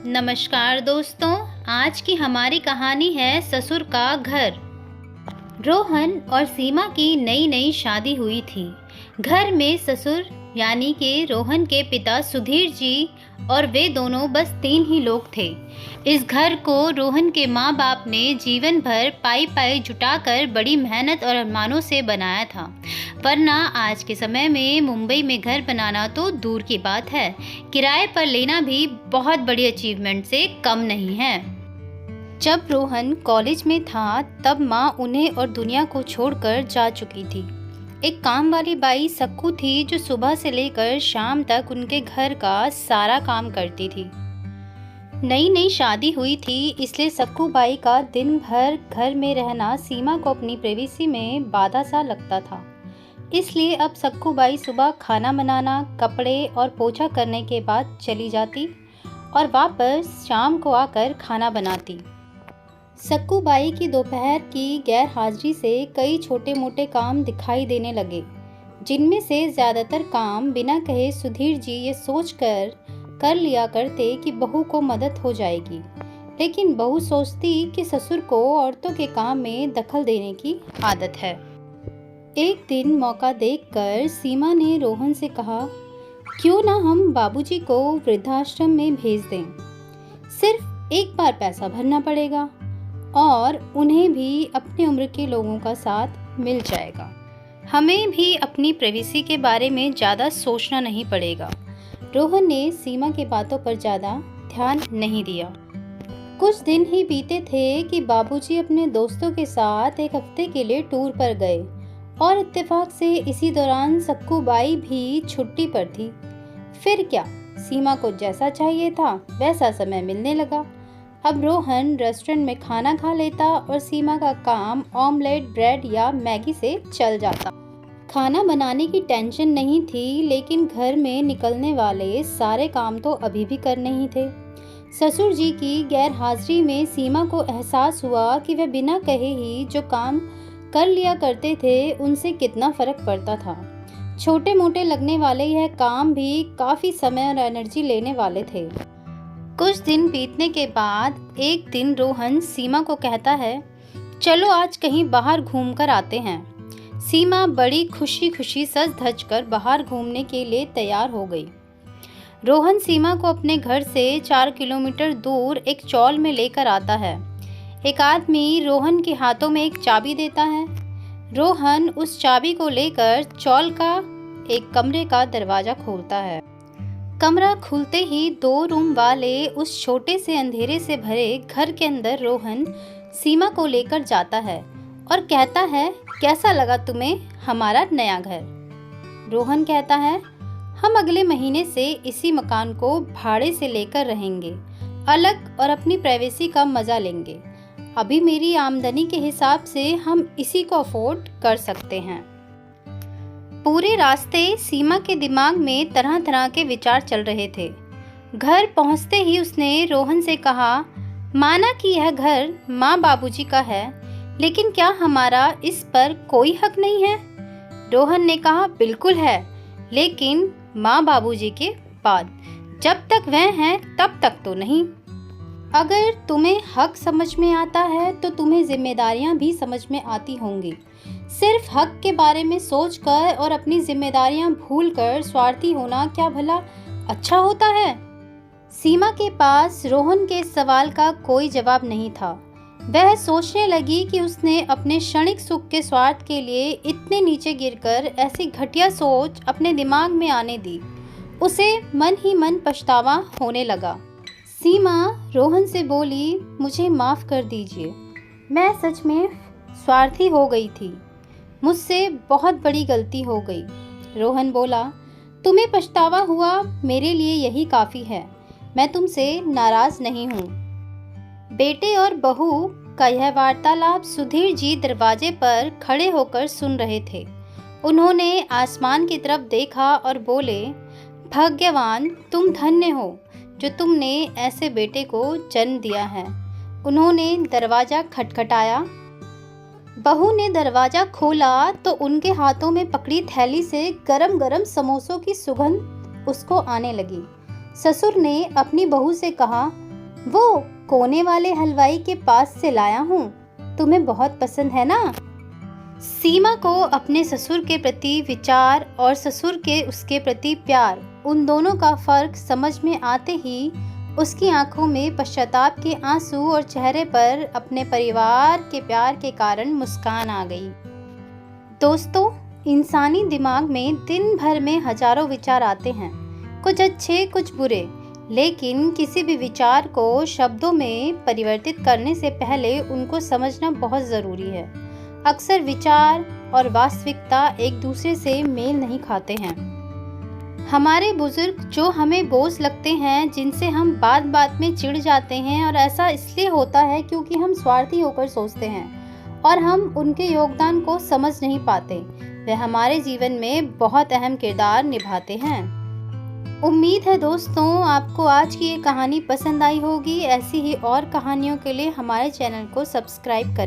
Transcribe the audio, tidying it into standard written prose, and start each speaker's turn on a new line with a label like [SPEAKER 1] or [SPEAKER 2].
[SPEAKER 1] नमस्कार दोस्तों, आज की हमारी कहानी है ससुर का घर। रोहन और सीमा की नई नई शादी हुई थी। घर में ससुर यानी कि रोहन के पिता सुधीर जी और वे दोनों बस 3 ही लोग थे। इस घर को रोहन के माँ बाप ने जीवन भर पाई पाई जुटाकर बड़ी मेहनत और अरमानों से बनाया था, वरना आज के समय में मुंबई में घर बनाना तो दूर की बात है, किराए पर लेना भी बहुत बड़ी अचीवमेंट से कम नहीं है। जब रोहन कॉलेज में था तब माँ उन्हें और दुनिया को छोड़कर जा चुकी थी। एक काम वाली बाई सक्कू थी जो सुबह से लेकर शाम तक उनके घर का सारा काम करती थी। नई नई शादी हुई थी, इसलिए सक्कू बाई का दिन भर घर में रहना सीमा को अपनी प्राइवेसी में बाधा सा लगता था। इसलिए अब सक्कू बाई सुबह खाना बनाना, कपड़े और पोछा करने के बाद चली जाती और वापस शाम को आकर खाना बनाती। सक्कू बाई की दोपहर की गैर हाजिरी से कई छोटे मोटे काम दिखाई देने लगे, जिनमें से ज़्यादातर काम बिना कहे सुधीर जी ये सोचकर कर लिया करते कि बहू को मदद हो जाएगी, लेकिन बहू सोचती कि ससुर को औरतों के काम में दखल देने की आदत है। एक दिन मौका देखकर सीमा ने रोहन से कहा, क्यों ना हम बाबूजी को वृद्धाश्रम में भेज दें। सिर्फ एक बार पैसा भरना पड़ेगा और उन्हें भी अपनी उम्र के लोगों का साथ मिल जाएगा। हमें भी अपनी प्राइवेसी के बारे में ज़्यादा सोचना नहीं पड़ेगा। रोहन ने सीमा की बातों पर ज़्यादा ध्यान नहीं दिया। कुछ दिन ही बीते थे कि बाबूजी अपने दोस्तों के साथ एक हफ्ते के लिए टूर पर गए और इत्तेफाक से इसी दौरान सक्कू बाई भी छुट्टी पर थी। फिर क्या, सीमा को जैसा चाहिए था वैसा समय मिलने लगा। अब रोहन रेस्टोरेंट में खाना खा लेता और सीमा का काम ऑमलेट, ब्रेड या मैगी से चल जाता। खाना बनाने की टेंशन नहीं थी, लेकिन घर में निकलने वाले सारे काम तो अभी भी करने ही थे। ससुर जी की गैर हाजिरी में सीमा को एहसास हुआ कि वह बिना कहे ही जो काम कर लिया करते थे उनसे कितना फर्क पड़ता था। छोटे मोटे लगने वाले यह काम भी काफ़ी समय और एनर्जी लेने वाले थे। कुछ दिन बीतने के बाद एक दिन रोहन सीमा को कहता है, चलो आज कहीं बाहर घूम कर आते हैं। सीमा बड़ी खुशी खुशी सज धज कर बाहर घूमने के लिए तैयार हो गई। रोहन सीमा को अपने घर से 4 किलोमीटर दूर एक चौल में लेकर आता है। एक आदमी रोहन के हाथों में एक चाबी देता है। रोहन उस चाबी को लेकर चौल का एक कमरे का दरवाज़ा खोलता है। कमरा खुलते ही 2 रूम वाले उस छोटे से अंधेरे से भरे घर के अंदर रोहन सीमा को लेकर जाता है और कहता है, कैसा लगा तुम्हें हमारा नया घर। रोहन कहता है, हम अगले महीने से इसी मकान को भाड़े से लेकर रहेंगे, अलग और अपनी प्राइवेसी का मज़ा लेंगे। अभी मेरी आमदनी के हिसाब से हम इसी को अफोर्ड कर सकते हैं। पूरे रास्ते सीमा के दिमाग में तरह तरह के विचार चल रहे थे। घर पहुंचते ही उसने रोहन से कहा, माना कि यह घर माँ बाबूजी का है, लेकिन क्या हमारा इस पर कोई हक नहीं है? रोहन ने कहा, बिल्कुल है, लेकिन माँ बाबूजी के बाद। जब तक वह हैं तब तक तो नहीं। अगर तुम्हें हक समझ में आता है तो तुम्हें जिम्मेदारियां भी समझ में आती होंगी। सिर्फ हक के बारे में सोचकर और अपनी जिम्मेदारियां भूलकर स्वार्थी होना क्या भला अच्छा होता है? सीमा के पास रोहन के सवाल का कोई जवाब नहीं था। वह सोचने लगी कि उसने अपने क्षणिक सुख के स्वार्थ के लिए इतने नीचे गिरकर ऐसी घटिया सोच अपने दिमाग में आने दी। उसे मन ही मन पछतावा होने लगा। सीमा रोहन से बोली, मुझे माफ़ कर दीजिए, मैं सच में स्वार्थी हो गई थी, मुझसे बहुत बड़ी गलती हो गई। रोहन बोला, तुम्हें पछतावा हुआ, मेरे लिए यही काफ़ी है, मैं तुमसे नाराज़ नहीं हूँ। बेटे और बहू का यह वार्तालाप सुधीर जी दरवाजे पर खड़े होकर सुन रहे थे। उन्होंने आसमान की तरफ देखा और बोले, भाग्यवान तुम धन्य हो जो तुमने ऐसे बेटे को जन्म दिया है। उन्होंने दरवाज़ा खटखटाया। बहू ने दरवाज़ा खोला तो उनके हाथों में पकड़ी थैली से गरम गरम समोसों की सुगंध उसको आने लगी। ससुर ने अपनी बहू से कहा, वो कोने वाले हलवाई के पास से लाया हूँ, तुम्हें बहुत पसंद है ना। सीमा को अपने ससुर के प्रति विचार और ससुर के उसके प्रति प्यार, उन दोनों का फर्क समझ में आते ही उसकी आंखों में पश्चाताप के आंसू और चेहरे पर अपने परिवार के प्यार के कारण मुस्कान आ गई। दोस्तों, इंसानी दिमाग में दिन भर में हजारों विचार आते हैं, कुछ अच्छे कुछ बुरे, लेकिन किसी भी विचार को शब्दों में परिवर्तित करने से पहले उनको समझना बहुत ज़रूरी है। अक्सर विचार और वास्तविकता एक दूसरे से मेल नहीं खाते हैं। हमारे बुजुर्ग जो हमें बोझ लगते हैं, जिनसे हम बात बात में चिढ़ जाते हैं, और ऐसा इसलिए होता है क्योंकि हम स्वार्थी होकर सोचते हैं और हम उनके योगदान को समझ नहीं पाते। वे हमारे जीवन में बहुत अहम किरदार निभाते हैं। उम्मीद है दोस्तों, आपको आज की ये कहानी पसंद आई होगी। ऐसी ही और कहानियों के लिए हमारे चैनल को सब्सक्राइब करें।